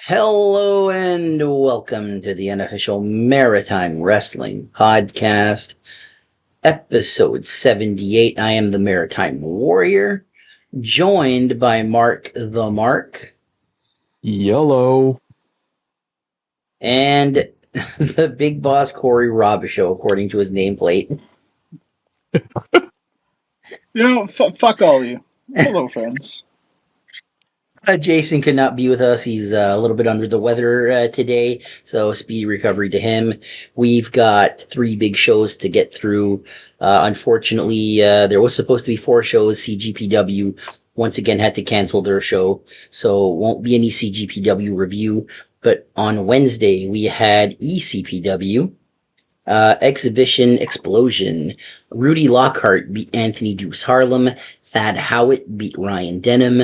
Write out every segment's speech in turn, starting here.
Hello and welcome to the Unofficial Maritime Wrestling Podcast, episode 78. I am the Maritime Warrior, joined by Mark the Mark. Yellow. And the Big Boss Corey Robishow, according to his nameplate. Fuck all you. Hello, friends. Jason could not be with us. He's a little bit under the weather today, so speedy recovery to him. We've got 3 big shows to get through. Unfortunately, there was supposed to be 4 shows. CGPW once again had to cancel their show, so won't be any CGPW review. But on Wednesday, we had ECPW. Exhibition Explosion. Rudy Lockhart beat Anthony Deuce Harlem. Thad Howitt beat Ryan Denham.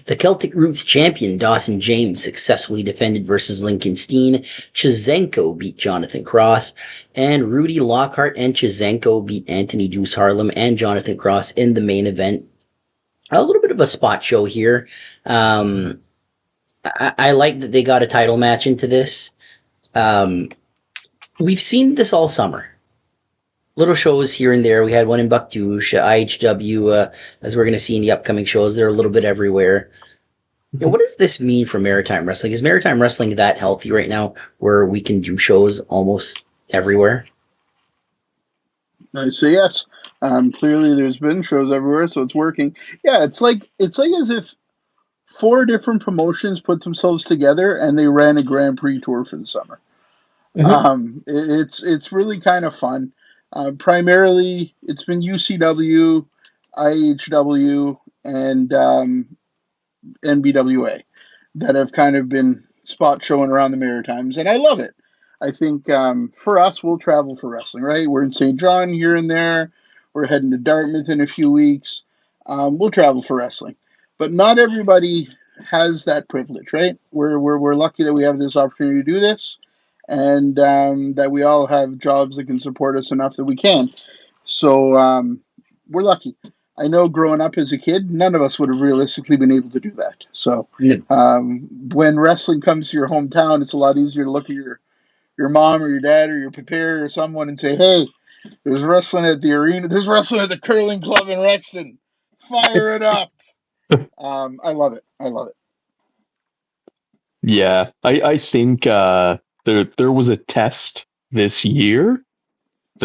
The Celtic Roots champion Dawson James successfully defended versus Lincoln Steen. Chizenko beat Jonathan Cross. And Rudy Lockhart and Chizenko beat Anthony Deuce Harlem and Jonathan Cross in the main event. A little bit of a spot show here. I like that they got a title match into this. We've seen this all summer. Little shows here and there. We had one in Bucktouche, IHW, as we're going to see in the upcoming shows. They're a little bit everywhere. What does this mean for Maritime Wrestling? Is Maritime Wrestling that healthy right now where we can do shows almost everywhere? I say yes. Clearly, there's been shows everywhere, so it's working. Yeah, it's like as if 4 different promotions put themselves together and they ran a Grand Prix tour for the summer. It's really kind of fun. Primarily, it's been UCW, IHW, and NBWA that have kind of been spot showing around the Maritimes, and I love it. I think for us, we'll travel for wrestling, right? We're in St. John here and there. We're heading to Dartmouth in a few weeks. We'll travel for wrestling, but not everybody has that privilege, right? We're lucky that we have this opportunity to do this. And that we all have jobs that can support us enough that we can. So we're lucky. I know growing up as a kid, none of us would have realistically been able to do that. So when wrestling comes to your hometown, it's a lot easier to look at your mom or your dad or your papa or someone and say, hey, there's wrestling at the arena. There's wrestling at the curling club in Rexton. Fire it up. I love it. I love it. Yeah, I think there was a test this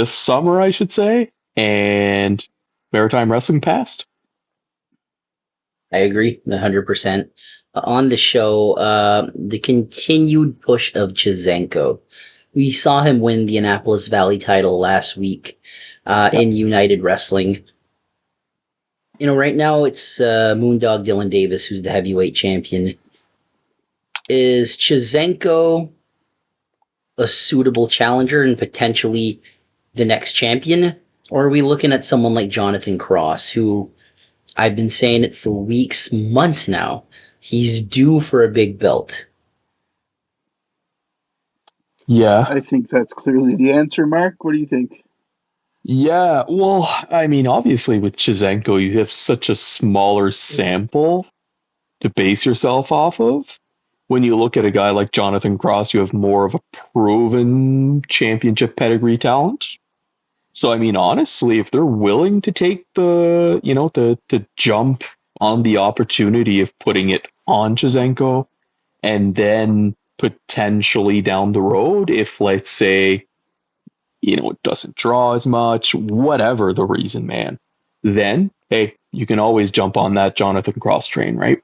summer, I should say, and Maritime Wrestling passed. I agree 100%. On the show, the continued push of Chizenko. We saw him win the Annapolis Valley title last week in United Wrestling. Right now it's Moondog Dylan Davis who's the heavyweight champion. Is Chizenko a suitable challenger and potentially the next champion? Or are we looking at someone like Jonathan Cross, who I've been saying it for weeks, months now, he's due for a big belt? Yeah. I think that's clearly the answer, Mark. What do you think? Yeah, well, I mean, obviously with Chizenko, you have such a smaller sample to base yourself off of. When you look at a guy like Jonathan Cross, you have more of a proven championship pedigree talent. So, I mean, honestly, if they're willing to take the jump on the opportunity of putting it on Chizenko, and then potentially down the road, if, let's say, it doesn't draw as much, whatever the reason, man, then, hey, you can always jump on that Jonathan Cross train, right?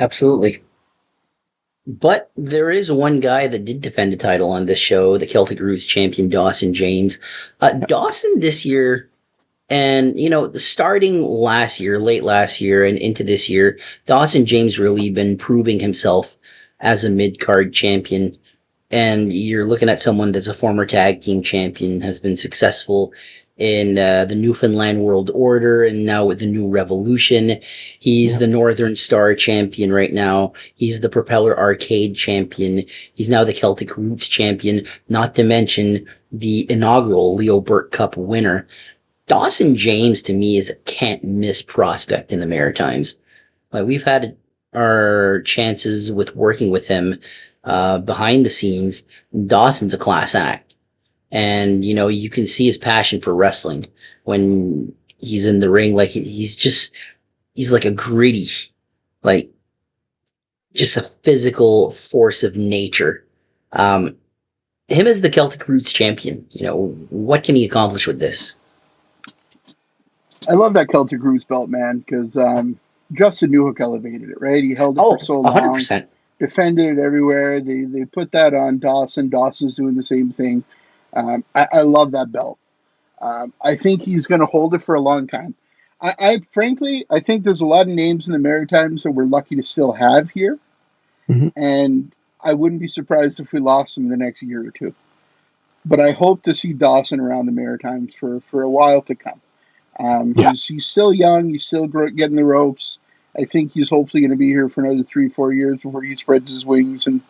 Absolutely. But there is one guy that did defend a title on this show, the Celtic Roots champion, Dawson James. Dawson this year, and, starting late last year and into this year, Dawson James really been proving himself as a mid-card champion. And you're looking at someone that's a former tag team champion, has been successful in the Newfoundland World Order, and now with the New Revolution. He's the Northern Star champion right now. He's the Propeller Arcade champion. He's now the Celtic Roots champion, not to mention the inaugural Leo Burke Cup winner. Dawson James, to me, is a can't-miss prospect in the Maritimes. We've had our chances with working with him behind the scenes, Dawson's a class act. And, you can see his passion for wrestling when he's in the ring. Like, he's like a gritty, like, just a physical force of nature. Um, him as the Celtic Roots champion, what can he accomplish with this? I love that Celtic Roots belt, man, because Justin Newhook elevated it, right? He held it for Oh, so long, 100%. defended it everywhere. They put that on Dawson. Dawson's doing the same thing. I love that belt. I think he's going to hold it for a long time. Frankly, I think there's a lot of names in the Maritimes that we're lucky to still have here, Mhm. and I wouldn't be surprised if we lost them in the next year or two. But I hope to see Dawson around the Maritimes for a while to come. Yeah. He's still young. He's still getting the ropes. I think he's hopefully going to be here for another 3-4 years before he spreads his wings and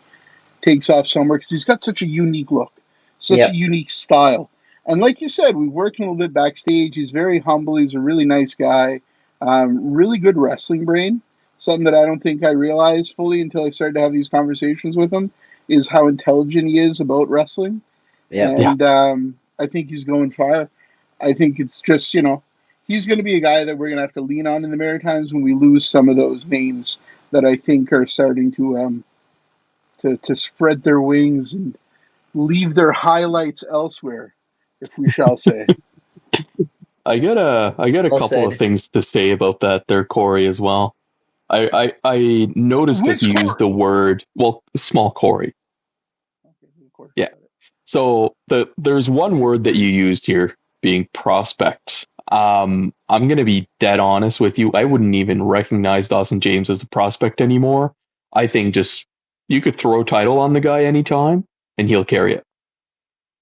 takes off somewhere, because he's got such a unique look, such a Yep. unique style. And like you said, we worked a little bit backstage. He's very humble. He's a really nice guy. Really good wrestling brain. Something that I don't think I realized fully until I started to have these conversations with him is how intelligent he is about wrestling. Yep. Yeah. And I think he's going far. I think it's just, he's going to be a guy that we're going to have to lean on in the Maritimes when we lose some of those names that I think are starting to spread their wings and leave their highlights elsewhere, if we shall say. I got a Well couple of said. things to say about that there, Corey, as well. I noticed that Which you used the Corey? word, well, small Corey. Okay, of course, Yeah. got it. So there's one word that you used here, being prospect. I'm gonna be dead honest with you. I wouldn't even recognize Dawson James as a prospect anymore. I think just you could throw a title on the guy anytime and he'll carry it.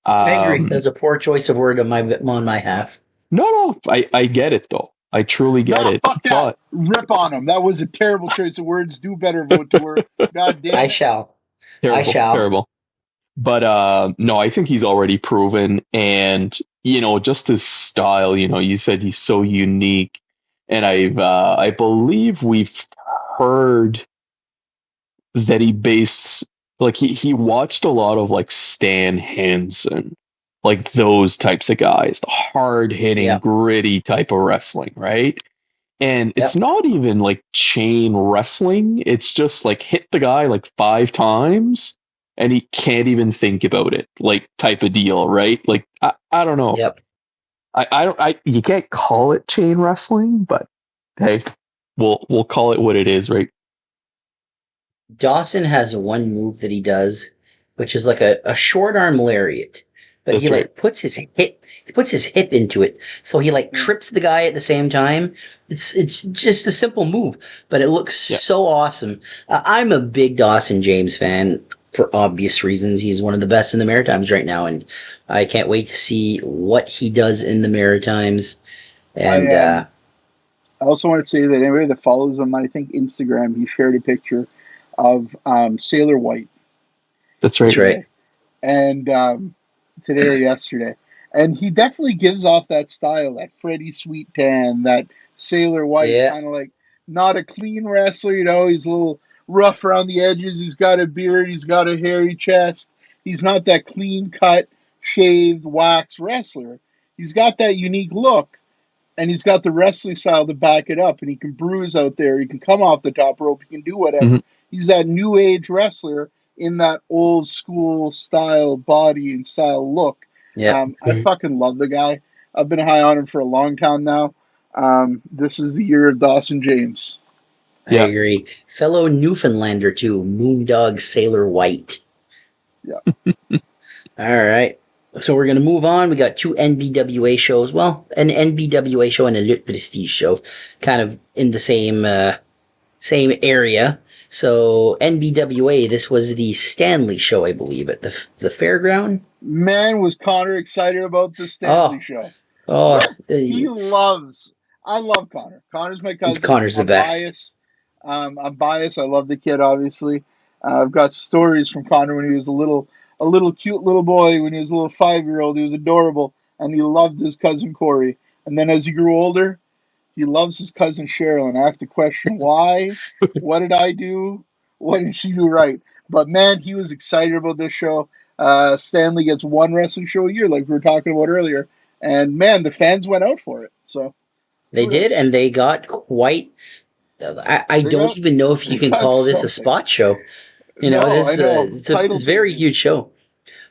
I agree. That Um, was a poor choice of word on my half. no, I get it though. I truly get Nah, it. fuck that. But Rip on him. That was a terrible choice of words. Do better, vote to work. God I damn it. shall. I terrible, shall. terrible. But no, I think he's already proven, and just his style. You said he's so unique, and I believe we've heard that he based like he watched a lot of like Stan Hansen, like those types of guys, the hard hitting, Yep. gritty type of wrestling, right? And it's Yep. not even like chain wrestling. It's just like hit the guy like 5 times and he can't even think about it, like type of deal, right? Like I don't know. Yep. I don't I You can't call it chain wrestling, but hey, we'll call it what it is, right? Dawson has one move that he does, which is like a short arm lariat. But he That's right. like puts his hip into it. So he like Mm. trips the guy at the same time. It's just a simple move, but it looks Yeah. so awesome. I'm a big Dawson James fan for obvious reasons. He's one of the best in the Maritimes right now, and I can't wait to see what he does in the Maritimes. And I also want to say that anybody that follows him, I think Instagram, he shared a picture of Sailor White That's that's right. right. today. And today or yesterday. And he definitely gives off that style, that Freddie Sweet Tan, that Sailor White, Yeah. kind of like not a clean wrestler, he's a little rough around the edges. He's got a beard, he's got a hairy chest. He's not that clean cut, shaved, wax wrestler. He's got that unique look, and he's got the wrestling style to back it up. And he can bruise out there, he can come off the top rope, he can do whatever. Mhm. He's that new age wrestler in that old school style body and style look. Yeah. I fucking love the guy. I've been high on him for a long time now. This is the year of Dawson James. I Yeah. agree. Fellow Newfoundlander too, Moondog Sailor White. Yeah. All right. So we're going to move on. We got two NBWA shows. Well, an NBWA show and a Lutte Prestige show, kind of in the same area. So NBWA, this was the Stanley show, I believe, at the fairground. Man, was Connor excited about the Stanley show. Oh, I love Connor. Connor's my cousin. Connor's the I'm best. biased. I'm biased. I love the kid, obviously. I've got stories from Connor when he was a little cute little boy, when he was a little 5-year-old. He was adorable, and he loved his cousin Corey. And then as he grew older, He loves his cousin Cheryl, and I have to question why. What did I do? What did she do right? But man, he was excited about this show. Stanley gets one wrestling show a year, like we were talking about earlier, and man, the fans went out for it. So They did, kudos. and they got quite. I They don't got even know if they you can got call this a something. spot show. No, I This know. it's Title a very huge changes. show.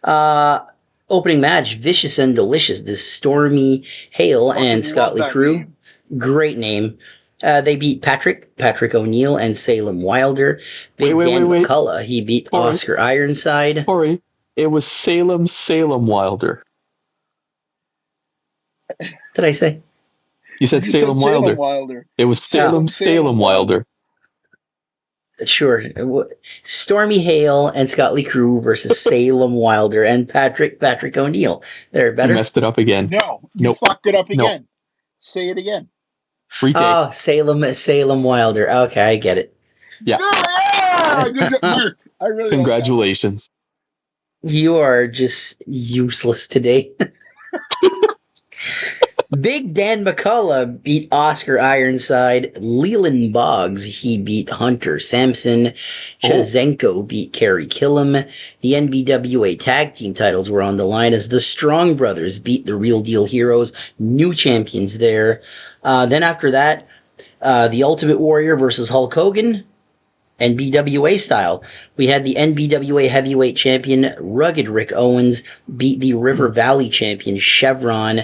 Uh, Opening match: Vicious and Delicious. This Stormy Hale and Fucking Scott love Lee that Crew. name. Great name. They beat Patrick O'Neill, and Salem Wilder. Big Dan Wait. McCullough. He beat Corey, Oscar Ironside. Corey, it was Salem Wilder. What did I say? You said You said Salem Salem Wilder. Wilder. It was Salem Salem Wilder. Wilder. Sure. Stormy Hale and Scott Lee Crew versus Salem Wilder and Patrick O'Neill. They're You better. messed it up again. No, you Nope. fucked it up Nope. again. Say it again. Retake. Oh, Salem Wilder. Okay, I get it. Yeah. Yeah, good job, Mark. I really Congratulations. You are just useless today. Big Dan McCullough beat Oscar Ironside. Leland Boggs, he beat Hunter Sampson. Chazenko beat Kerry Killam. The NBWA tag team titles were on the line as the Strong Brothers beat the Real Deal Heroes, new champions there. Then after that, the Ultimate Warrior versus Hulk Hogan. NBWA style. We had the NBWA heavyweight champion, Rugged Rick Owens, beat the River Valley champion, Chevron.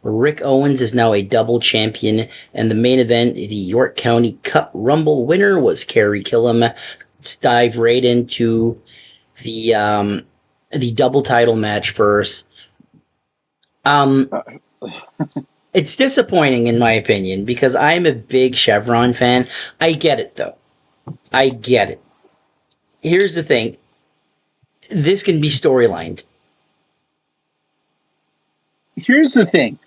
Rick Owens is now a double champion, and the main event, the York County Cup Rumble winner, was Kerry Killam. Let's dive right into the double title match first. It's disappointing in my opinion, because I'm a big Chevron fan. I get it though. I get it. Here's the thing. This can be storylined. Here's the thing.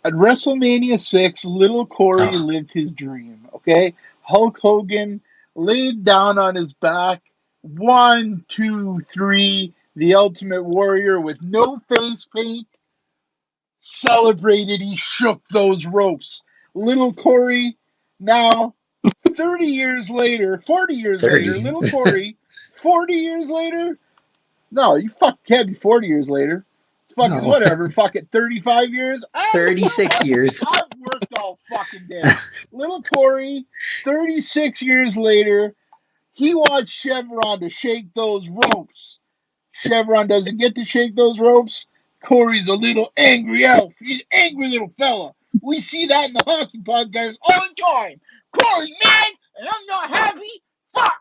At WrestleMania 6, little Corey lived his dream, okay? Hulk Hogan laid down on his back. 1, 2, 3, the Ultimate Warrior with no face paint. Celebrated, he shook those ropes. Little Corey, now 30 years later, 40 years 30. later, little Corey, 40 years later? No, you can't be 40 years later. It's fucking No. whatever. Fuck it, 35 years? 36 years. I've worked all fucking day. Little Corey, 36 years later, he wants Chevron to shake those ropes. Chevron doesn't get to shake those ropes. Corey's a little angry elf. He's an angry little fella. We see that in the hockey podcast all the time. Corey's mad and I'm not happy. Fuck.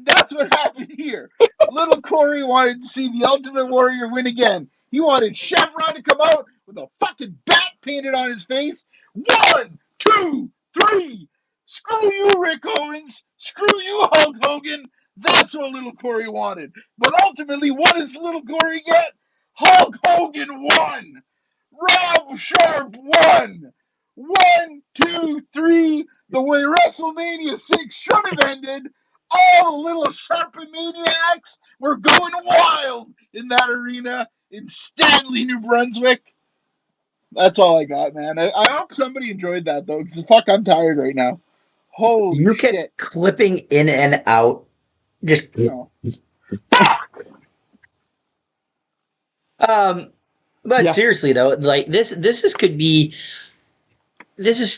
That's what happened here. Little Corey wanted to see the Ultimate Warrior win again. He wanted Chevron to come out with a fucking bat painted on his face. 1, 2, 3. Screw you, Rick Owens. Screw you, Hulk Hogan. That's what little Corey wanted. But ultimately, what does little Corey get? Hulk Hogan won. Rob Sharp won. 1, 2, 3. The way WrestleMania 6 should have ended. All the little Sharpie maniacs were going wild in that arena in Stanley, New Brunswick. That's all I got, man. I hope somebody enjoyed that, though, because fuck, I'm tired right now. Holy You shit. kept clipping in and out. Just No. But Yeah. seriously though, like this is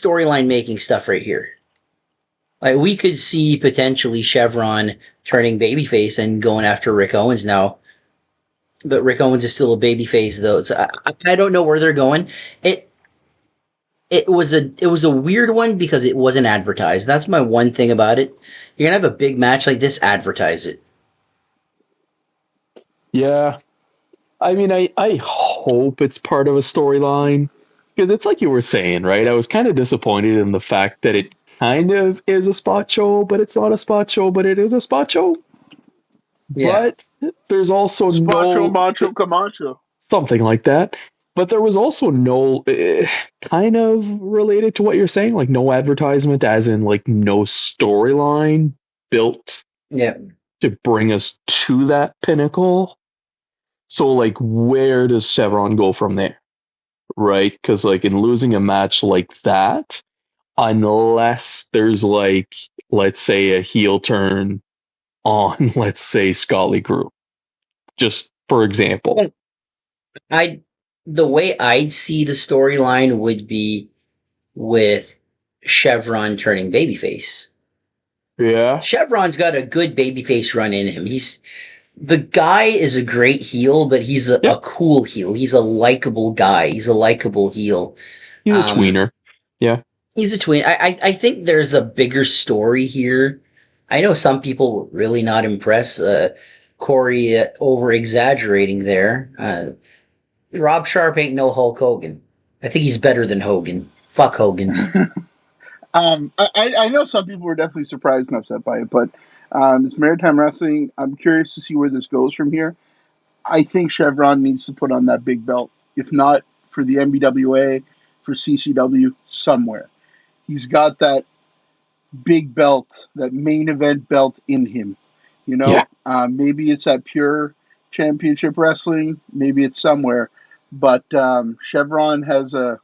storyline making stuff right here. Like we could see potentially Chevron turning babyface and going after Rick Owens now. But Rick Owens is still a babyface though. So I don't know where they're going. It was a weird one because it wasn't advertised. That's my one thing about it. You're gonna have a big match like this, advertise it. Yeah. I mean, I hope it's part of a storyline because it's like you were saying, right? I was kind of disappointed in the fact that it kind of is a spot show, but it's not a spot show, but it is a spot show. Yeah. But there's also Spacho, no Macho, Camacho. something like that. But there was also no kind of related to what you're saying, like no advertisement, as in like no storyline built Yeah. to bring us to that pinnacle. So, like, where does Chevron go from there? Right? Because, like, in losing a match like that, unless there's like, let's say, a heel turn on, let's say, Scotty Crew. Just for example. Well, the way I'd see the storyline would be with Chevron turning babyface. Yeah. Chevron's got a good babyface run in him. The guy is a great heel, but he's a cool heel. He's a likable guy. He's a likable heel. He's a tweener. Yeah. He's a tween. I think there's a bigger story here. I know some people were really not impressed. Corey over exaggerating there. Rob Sharp ain't no Hulk Hogan. I think he's better than Hogan. Fuck Hogan. I know some people were definitely surprised and upset by it, but it's Maritime Wrestling. I'm curious to see where this goes from here. I think Chevron needs to put on that big belt, if not for the NBWA, for CCW, somewhere. He's got that big belt, that main event belt in him. You know, maybe it's at Pure Championship Wrestling, maybe it's somewhere, but Chevron has a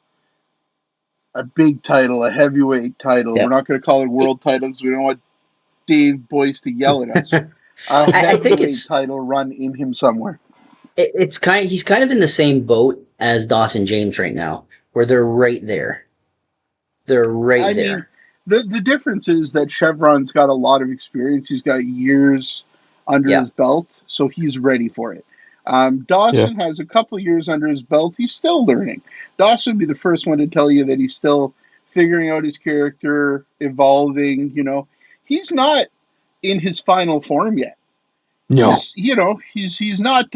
big title, a heavyweight title. We're not going to call it world titles. We don't want Dave Boyce to yell at us. I think it's title run in him somewhere. He's kind of in the same boat as Dawson James right now, where they're right there. They're right there. Mean, the difference is that Chevron's got a lot of experience. He's got years under his belt, so he's ready for it. Dawson has a couple of years under his belt. He's still learning. Dawson would be the first one to tell you that he's still figuring out his character, evolving. You know, he's not in his final form yet. No, he's not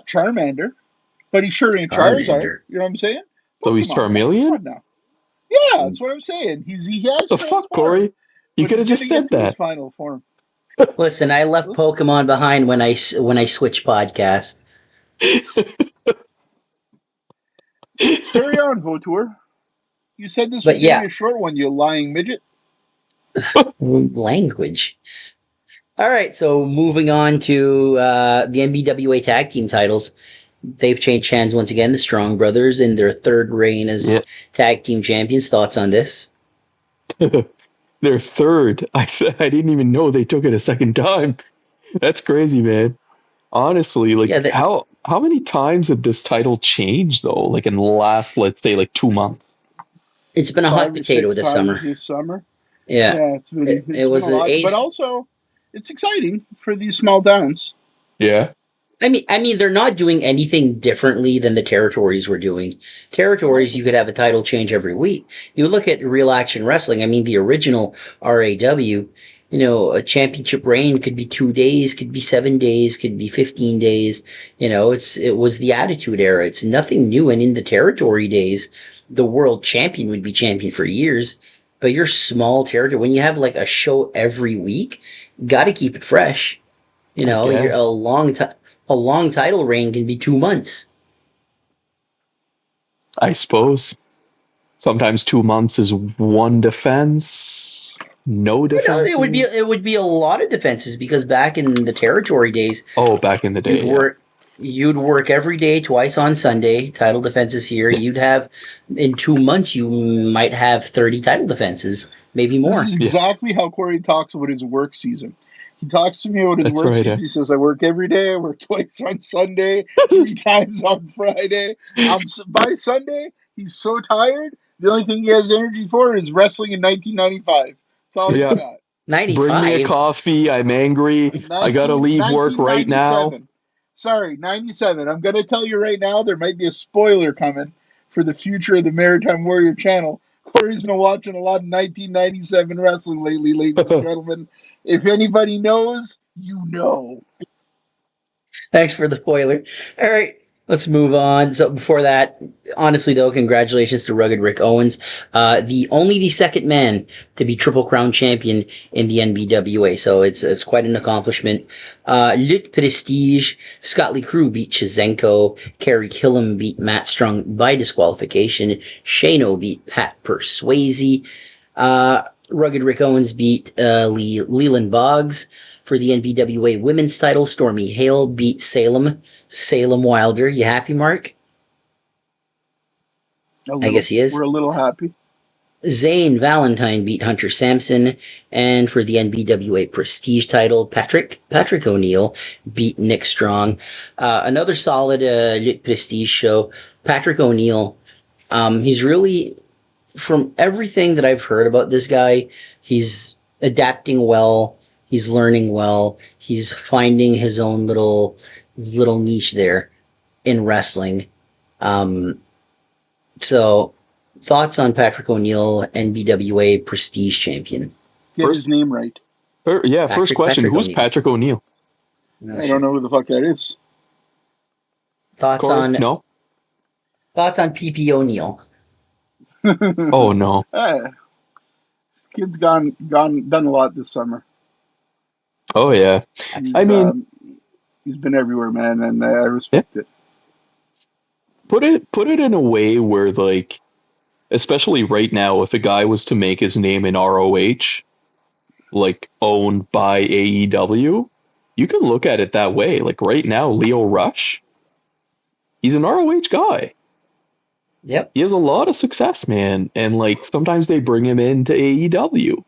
Charmander, but he's sure ain't Charizard. You know what I'm saying? So he's Charmeleon? Now. Yeah, that's what I'm saying. He has. What the fuck, Corey? You could have just said that. His final form. Listen, I left Pokemon behind when I switched podcast. Carry on, Vautour. You said this was going to be a short one, you lying midget. Language. All right, so moving on to the NBWA tag team titles. They've changed hands once again. The Strong Brothers in their third reign as tag team champions. Thoughts on this? Their third. I didn't even know they took it a second time. That's crazy, man. Honestly, how many times did this title change though? Like in the last, let's say, 2 months. It's been a hot potato this summer. Yeah, it's been but also it's exciting for these small towns. Yeah. I mean, they're not doing anything differently than the territories were doing. Territories, you could have a title change every week. You look at Real Action Wrestling. I mean, the original RAW, a championship reign could be 2 days, could be 7 days, could be 15 days. It was the Attitude Era. It's nothing new. And in the territory days, the world champion would be champion for years. But your small territory, when you have a show every week, got to keep it fresh. You're a long title reign can be 2 months. I suppose. Sometimes 2 months is one defense, no defense. It would be a lot of defenses because back in the territory days. Oh, back in the day, you'd work every day, twice on Sunday. Title defenses here. You'd have in 2 months. You might have 30 title defenses, maybe more. This is exactly how Corey talks about his work season. He talks to me about his work season. He says, I work every day. I work twice on Sunday, 3 times on Friday. By Sunday, he's so tired. The only thing he has energy for is wrestling in 1995. That's all he got. 95. Bring me a coffee. I'm angry. I got to leave work right now. Sorry, 97. I'm going to tell you right now, there might be a spoiler coming for the future of the Maritime Warrior channel. Corey's been watching a lot of 1997 wrestling lately, ladies and gentlemen. If anybody knows, you know. Thanks for the spoiler. All right, let's move on. So before that, honestly though, congratulations to Rugged Rick Owens, the second man to be Triple Crown champion in the NBWA. So it's quite an accomplishment. Lutte Prestige, Scott Lee Crew beat Chizenko. Kerry Killam beat Matt Strong by disqualification. Shano beat Pat Persuasi. Rugged Rick Owens beat Leland Boggs for the NBWA women's title. Stormy Hale beat Salem Wilder. You happy, Mark? I guess he is. We're a little happy. Zane Valentine beat Hunter Sampson, and for the NBWA Prestige title, Patrick O'Neill beat Nick Strong. Another solid Lutte Prestige show. Patrick O'Neill, he's really, from everything that I've heard about this guy, he's adapting well. He's learning well. He's finding his little niche there in wrestling. Um, so, thoughts on Patrick O'Neill, NBWA Prestige Champion? Get First- his name right. First question. Patrick Who's O'Neill. Patrick O'Neill? I don't know who the fuck that is. Thoughts Corey? on No? thoughts on PP O'Neill? Oh, no. This kid's done a lot this summer. Oh, yeah. I mean, He's been everywhere, man, and I respect it. put it in a way where, like, especially right now, if a guy was to make his name in ROH, like, owned by AEW, you can look at it that way. Like, right now, Leo Rush, he's an ROH guy. Yep. He has a lot of success, man. And, like, sometimes they bring him into AEW.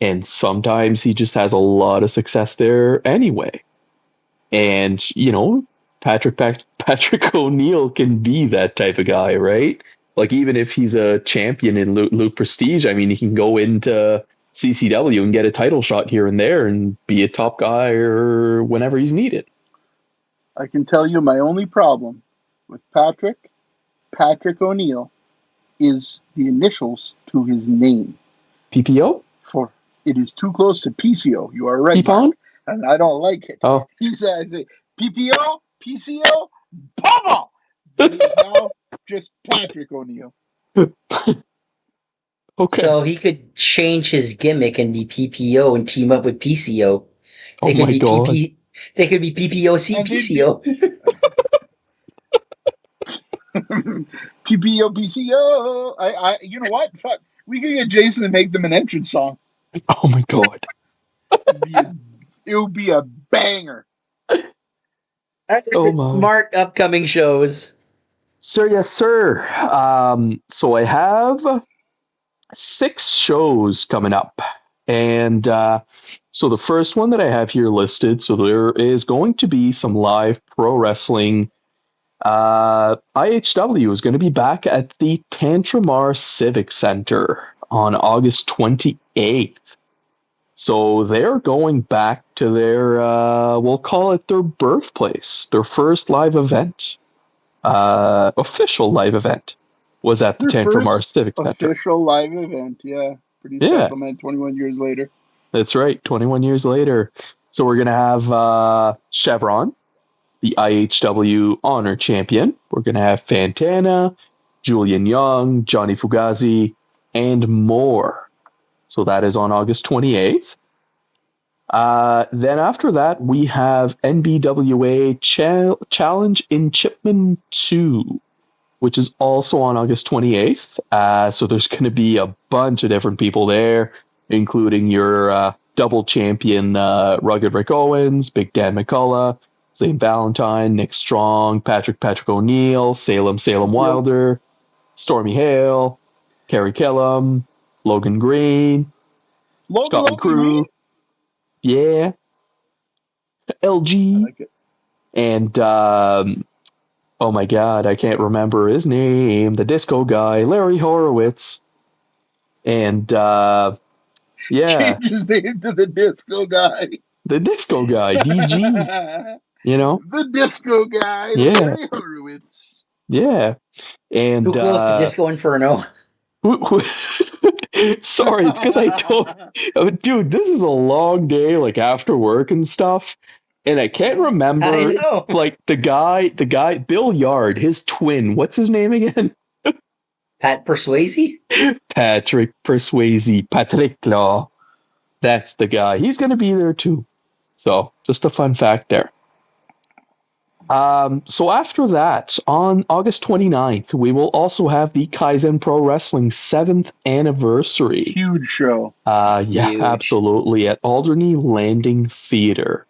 And sometimes he just has a lot of success there anyway. And, you know, Patrick O'Neill can be that type of guy, right? Like, even if he's a champion in Luke Prestige, I mean, he can go into CCW and get a title shot here and there and be a top guy or whenever he's needed. I can tell you my only problem with Patrick O'Neill, is the initials to his name. PPO? For it is too close to PCO. You are right, P-Pong? Mark, and I don't like it. Oh. He says PPO, PCO, Papa. But he's now just Patrick O'Neill. Okay. So he could change his gimmick and be PPO and team up with PCO. Oh my God. They could be PPOC And they'd PCO. PPO, PCO. I you know what? Fuck. We could get Jason to make them an entrance song. Oh my God. It would be a banger. Oh my. Mark upcoming shows. Sir, yes, sir. So I have 6 shows coming up. And so the first one that I have here listed, so there is going to be some live pro wrestling. IHW is going to be back at the Tantramar Civic Center on August 28th. So they're going back to their, we'll call it their birthplace. Their first live event, official live event, was at the Tantramar Civic Center. Official live event, yeah. Pretty special, man. 21 years later. That's right, 21 years later. So we're going to have Chevron, the IHW Honor Champion. We're going to have Fantana, Julian Young, Johnny Fugazi, and more. So that is on August 28th. Then after that, we have NBWA Challenge in Chipman 2, which is also on August 28th. So there's going to be a bunch of different people there, including your double champion Rugged Rick Owens, Big Dan McCullough, Zane Valentine, Nick Strong, Patrick O'Neill, Salem Wilder, Stormy Hale, Kerry Kellum, Logan Green, Scotland Crew, Green? yeah, LG, I like it. and oh my God, I can't remember his name. The disco guy, Larry Horowitz, and yeah, Change his name to the disco guy. the disco guy, DG. You know, the disco guy, Yeah. Larry Horowitz. yeah, and Who close to Disco Inferno? sorry, it's because I don't. Dude, this is a long day, like after work and stuff, and I can't remember. I know. Like the guy, Bill Yard, his twin. What's his name again? Pat Persuasi? Patrick Persuasi, Patrick Law. That's the guy. He's going to be there too. So, just a fun fact there. So after that, on August 29th, we will also have the Kaizen Pro Wrestling 7th anniversary. Huge show. Yeah, Huge. absolutely, at Alderney Landing Theater.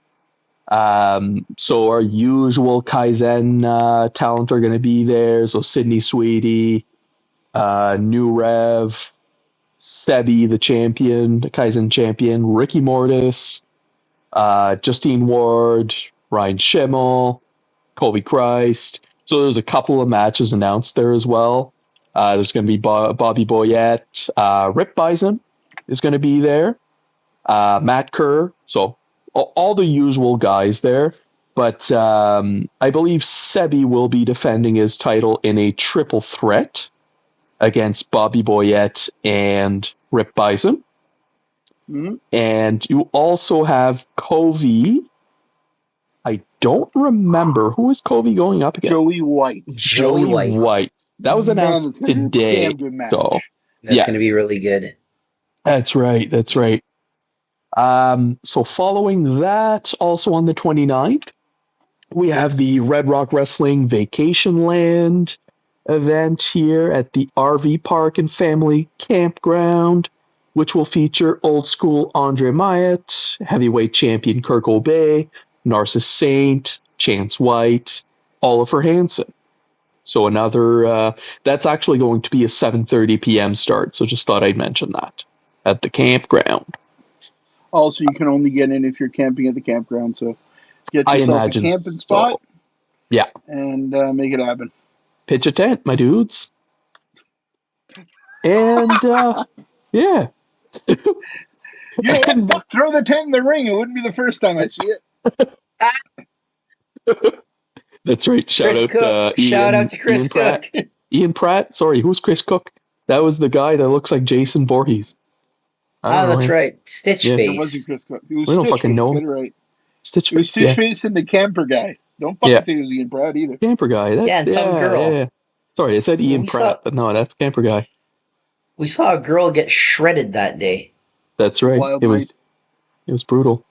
So our usual Kaizen talent are going to be there. So Sydney Sweetie, New Rev, Sebi, the champion, the Kaizen champion, Ricky Mortis, Justine Ward, Ryan Schimmel, Colby Christ. So there's a couple of matches announced there as well. There's going to be Bobby Boyette. Rip Bison is going to be there. Matt Kerr. So all the usual guys there. But I believe Sebi will be defending his title in a triple threat against Bobby Boyette and Rip Bison. Mm-hmm. And you also have Covey. I don't remember. Who is Covey going up against? Joey White. Joey White. That was announced today. So that's going to be really good. That's right. So following that, also on the 29th, we have the Red Rock Wrestling Vacation Land event here at the RV Park and Family Campground, which will feature old school Andre Myatt, heavyweight champion Kirk Obey, Narcissus Saint, Chance White, Oliver Hansen. So another, that's actually going to be a 7:30 p.m. start. So just thought I'd mention that at the campground. Also, you can only get in if you're camping at the campground. So get yourself a camping spot. So. Yeah. And make it happen. Pitch a tent, my dudes. And, yeah. You know what? Throw the tent in the ring. It wouldn't be the first time I see it. That's right. Shout out to Chris Cook. Ian Pratt. Sorry, who's Chris Cook? That was the guy that looks like Jason Voorhees. That's right. Stitch Face. It wasn't Chris Cook. It was we don't fucking know. Get it right. Stitch It was Stitch Face and the camper guy. Don't fucking say it was Ian Pratt either. Camper guy. And some girl. Yeah. Sorry, I said Ian Pratt, but no, that's camper guy. We saw a girl get shredded that day. That's right. It was brutal.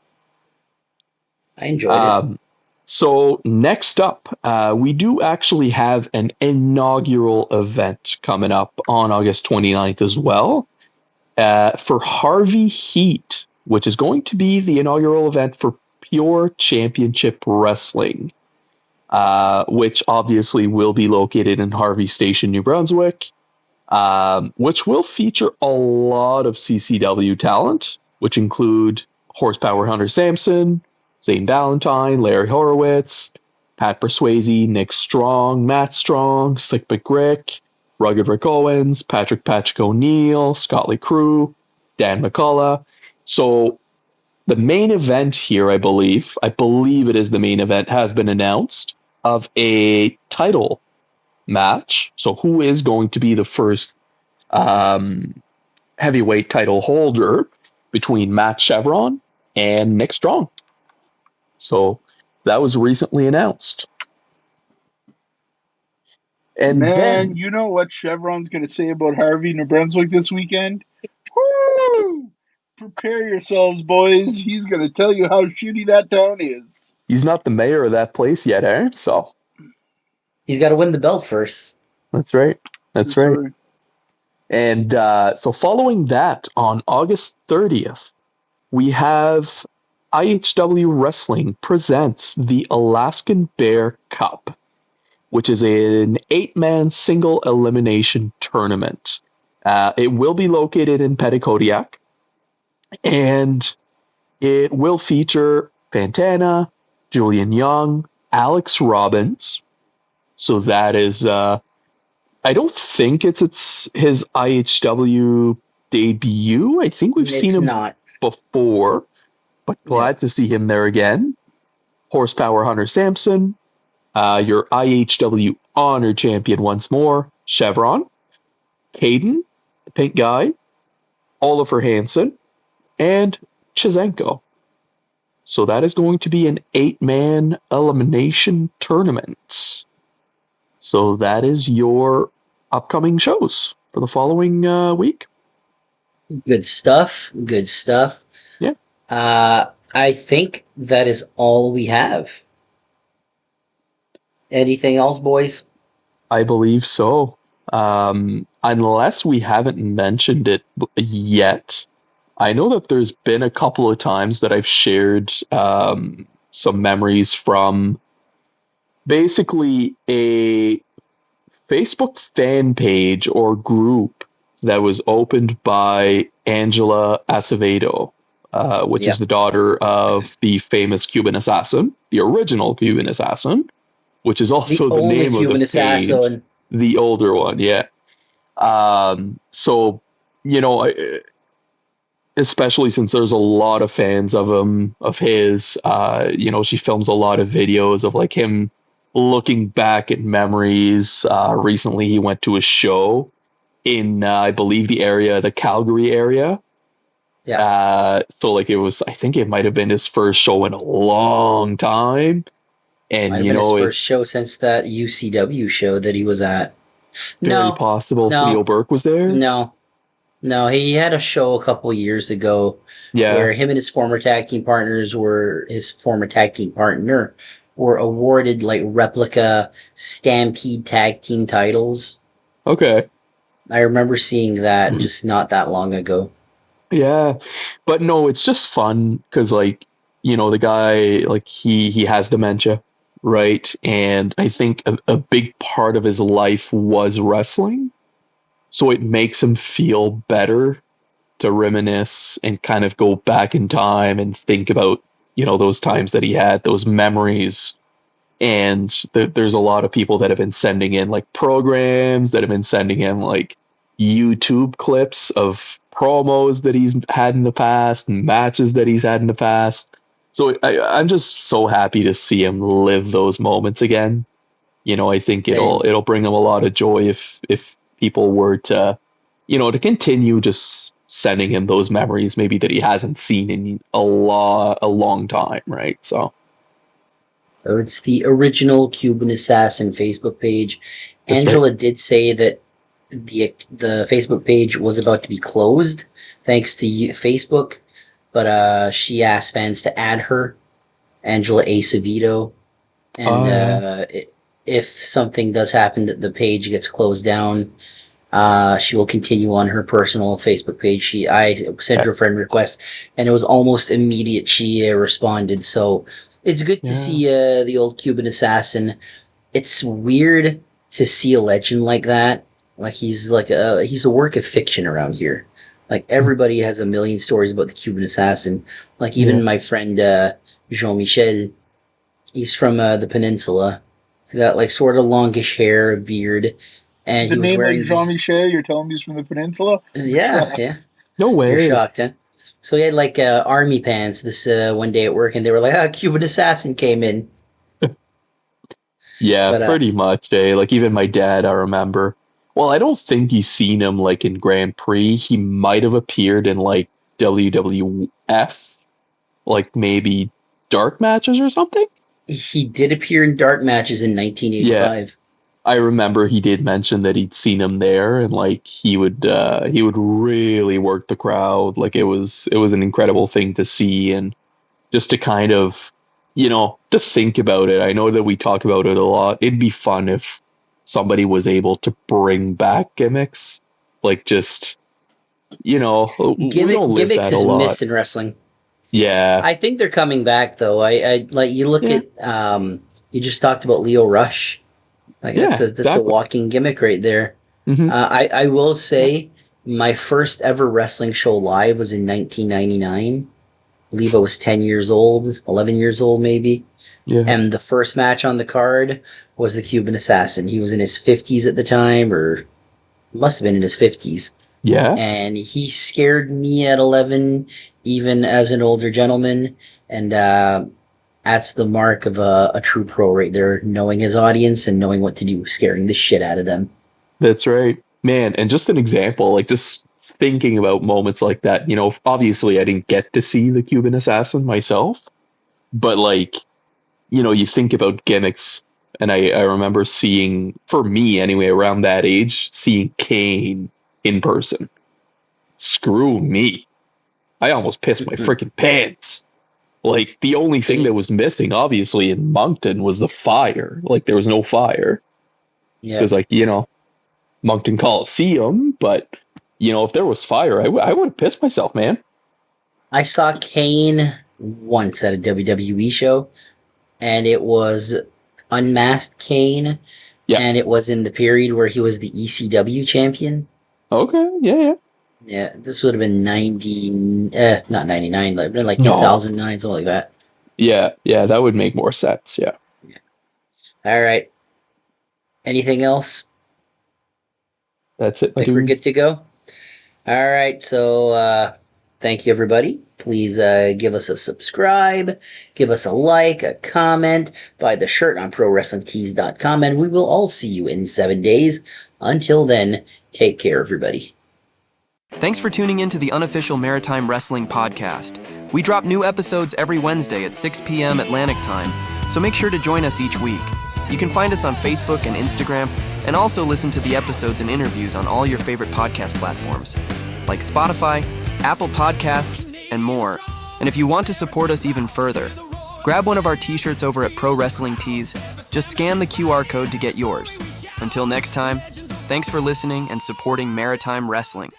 I enjoyed it. So next up, we do actually have an inaugural event coming up on August 29th as well for Harvey Heat, which is going to be the inaugural event for Pure Championship Wrestling, which obviously will be located in Harvey Station, New Brunswick, which will feature a lot of CCW talent, which include Horsepower Hunter Sampson, Zane Valentine, Larry Horowitz, Pat Persuasi, Nick Strong, Matt Strong, Slick McGrick, Rugged Rick Owens, Patrick O'Neill, Scott Lee Crew, Dan McCullough. So the main event here, I believe it is the main event, has been announced of a title match. So who is going to be the first heavyweight title holder between Matt Chevron and Nick Strong? So that was recently announced. And then, you know what Chevron's going to say about Harvey, New Brunswick this weekend? Woo! Prepare yourselves, boys. He's going to tell you how shitty that town is. He's not the mayor of that place yet, eh? So he's got to win the belt first. That's right. That's right. And so following that, on August 30th, we have IHW Wrestling presents the Alaskan Bear Cup, which is an 8-man single elimination tournament. It will be located in Petitcodiac, and it will feature Fantana, Julian Young, Alex Robbins. So that is, I don't think it's his IHW debut. I think we've seen him before. But glad to see him there again. Horsepower Hunter Sampson, your IHW Honor Champion once more, Chevron, Caden, the Pink Guy, Oliver Hansen, and Chizenko. So that is going to be an 8-man elimination tournament. So that is your upcoming shows for the following week. Good stuff. Yeah. I think that is all we have. Anything else, boys? I believe so. Unless we haven't mentioned it yet. I know that there's been a couple of times that I've shared some memories from basically a Facebook fan page or group that was opened by Angela Acevedo, which is Yep. the daughter of the famous Cuban assassin, the original Cuban assassin, which is The also the only name of the Cuban page, assassin. the older one, yeah. So, you know, especially since there's a lot of fans of him, of his, you know, she films a lot of videos of like him looking back at memories. Recently, he went to a show in, I believe, the Calgary area. Yeah. So like it was, I think it might have been his first show in a long time. Might And, have you been his know, first it's show since that UCW show that he was at. very No, possible Leo no, Burke was there. no, no. He had a show a couple years ago Yeah. where him and his former tag team partners were his former tag team partner were awarded like replica Stampede tag team titles. Okay. I remember seeing that just not that long ago. Yeah, but no, it's just fun because, like, you know, the guy, like, he has dementia, right? And I think a big part of his life was wrestling, so it makes him feel better to reminisce and kind of go back in time and think about, you know, those times that he had, those memories. And there's a lot of people that have been sending in like programs, that have been sending in like YouTube clips of promos that he's had in the past and matches that he's had in the past. So I'm just so happy to see him live those moments again. You know, I think Same. it'll bring him a lot of joy if people were to, you know, to continue just sending him those memories maybe that he hasn't seen in a long time, right? So So it's the original Cuban Assassin Facebook page. that's right. Angela did say that the Facebook page was about to be closed thanks to Facebook, but she asked fans to add her, Angela Acevedo, and Oh yeah. if something does happen that the page gets closed down, she will continue on her personal Facebook page. I sent her a friend request, and it was almost immediate. She responded, so it's good to Yeah. see the old Cuban assassin. It's weird to see a legend like that. Like he's a work of fiction around here. Like everybody has a million stories about the Cuban assassin. Like even Yeah. my friend Jean Michel, he's from the peninsula. He's got like sort of longish hair, a beard, and The he was name like wearing Jean these. Michel, you're telling me he's from the peninsula? I'm Yeah, yeah. shocked. No You're way. shocked, huh? So he had like army pants this one day at work, and they were like, Cuban assassin came in. Yeah, But pretty much, eh? Like even my dad, I remember. Well, I don't think he's seen him like in Grand Prix. He might have appeared in like WWF, like maybe dark matches or something. he did appear in dark matches in Yeah, 1985. I remember he did mention that he'd seen him there, and like he would really work the crowd. Like it was an incredible thing to see, and just to kind of, you know, to think about it. I know that we talk about it a lot. It'd be fun if somebody was able to bring back gimmicks, like just, you know, we don't live Gimmicks that a is lot. missed in wrestling. Yeah, I think they're coming back though. I like you look yeah, at you just talked about Leo Rush. Like yeah, that's a exactly. walking gimmick right there. Hmm. I will say my first ever wrestling show live was in 1999. I believe I was 10 years old, 11 years old maybe. Yeah, And the first match on the card was the Cuban Assassin. He was in his 50s at the time, or must have been in his 50s. yeah, And he scared me at 11, even as an older gentleman. And that's the mark of a true pro right there, knowing his audience and knowing what to do, scaring the shit out of them. that's right, man. And just an example, like just thinking about moments like that. You know, obviously I didn't get to see the Cuban Assassin myself, but like, you know, you think about gimmicks, and I remember seeing, for me anyway, around that age, seeing Kane in person. Screw me. I almost pissed my freaking pants. Like, the only thing that was missing, obviously, in Moncton was the fire. Like, there was no fire. Yeah. Because, like, you know, Moncton Coliseum, but, you know, if there was fire, I would have pissed myself, man. I saw Kane once at a WWE show, and it was Unmasked Kane, Yeah. and it was in the period where he was the ECW champion. Okay, yeah. Yeah, this would have been 90, not 99, like, been like No. 2009, something like that. Yeah, that would make more sense. Yeah. All right. Anything else? That's it, my Think we're dudes. good to go? All right. So, thank you, everybody. Please give us a subscribe, give us a like, a comment, buy the shirt on ProWrestlingTees.com, and we will all see you in 7 days. Until then, take care, everybody. Thanks for tuning in to the Unofficial Maritime Wrestling Podcast. We drop new episodes every Wednesday at 6 p.m. Atlantic Time, so make sure to join us each week. You can find us on Facebook and Instagram, and also listen to the episodes and interviews on all your favorite podcast platforms, like Spotify, Apple Podcasts, and more. And if you want to support us even further, grab one of our t-shirts over at Pro Wrestling Tees. Just scan the QR code to get yours. Until next time, thanks for listening and supporting Maritime Wrestling.